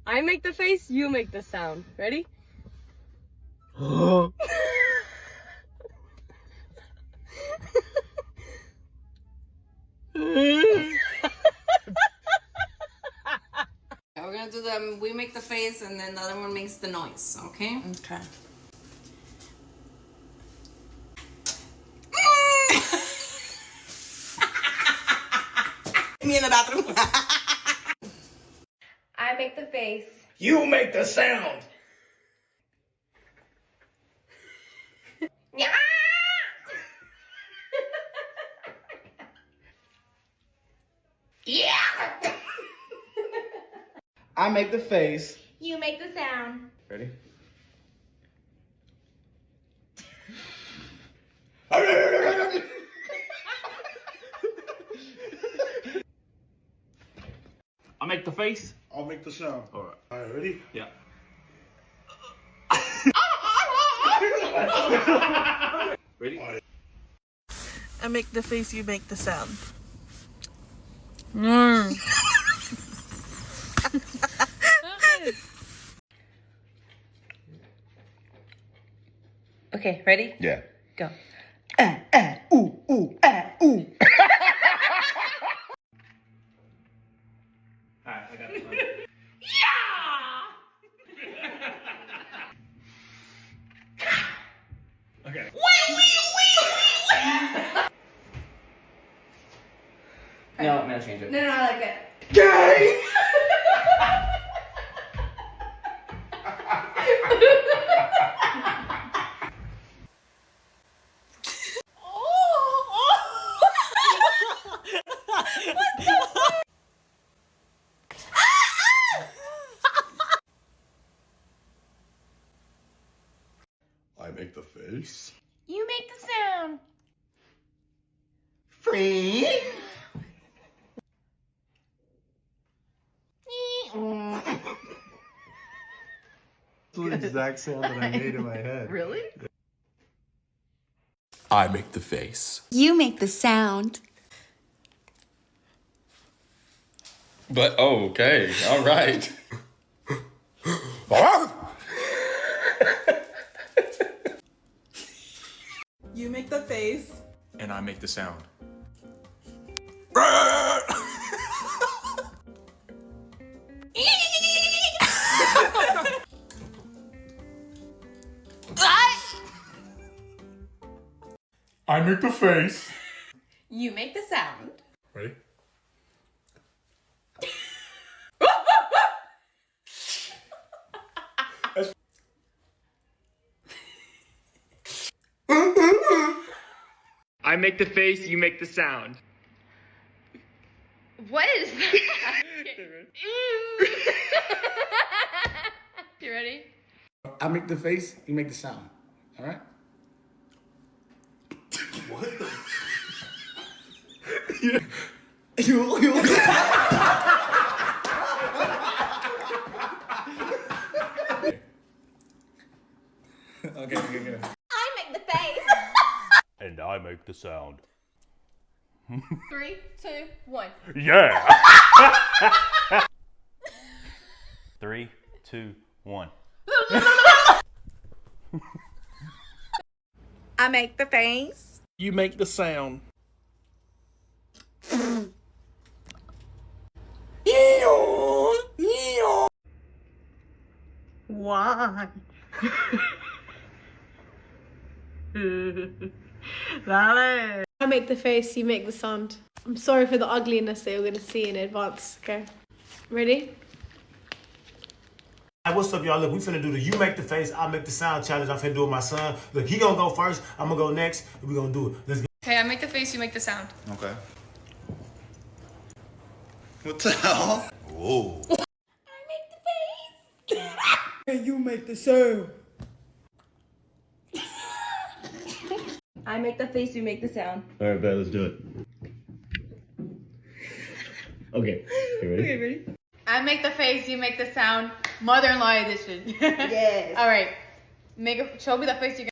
I make the face, you make the sound. Ready? We're gonna do the, we make the face and then the other one makes the noise, okay? Okay. Me in the bathroom. I make the face. You make the sound. Yeah. I make the face. You make the sound. Ready? I make the face. I'll make the sound. Alright. Alright, ready? Yeah. Ready? Alright. I make the face, you make the sound. Okay, ready? Yeah. Go. Ooh, ooh, ooh. Alright, I got this one. Okay. No, I'm gonna change it. No, I like it. Gay! I make the face. You make the sound. Free. That's the exact sound that I made in my head. Really? I make the face. You make the sound. But, oh, okay. All right. You make the face. And I make the sound. I make the face. You make the sound. Ready? I make the face, you make the sound. What is that? You ready? I make the face, you make the sound. All right? What the? You. Okay. I make the face. And I make the sound. 3, 2, 1. Yeah! 3, 2, 1. I make the face. You make the sound. Why? Dale. I make the face, you make the sound. I'm sorry for the ugliness that you're going to see in advance, okay? Ready? Hey, what's up, y'all? Look, we finna do the you make the face, I make the sound challenge. I'm finna do it with my son. Look, he gonna go first, I'm gonna go next, and we gonna do it. Let's go. Okay, I make the face, you make the sound. Okay. What the hell? Whoa. I make the face. And you make the sound. I make the face, you make the sound. Alright, bet, let's do it. Okay. You ready? Okay, ready? I make the face, you make the sound. Mother-in-law edition. Yes. All right. Show me the face you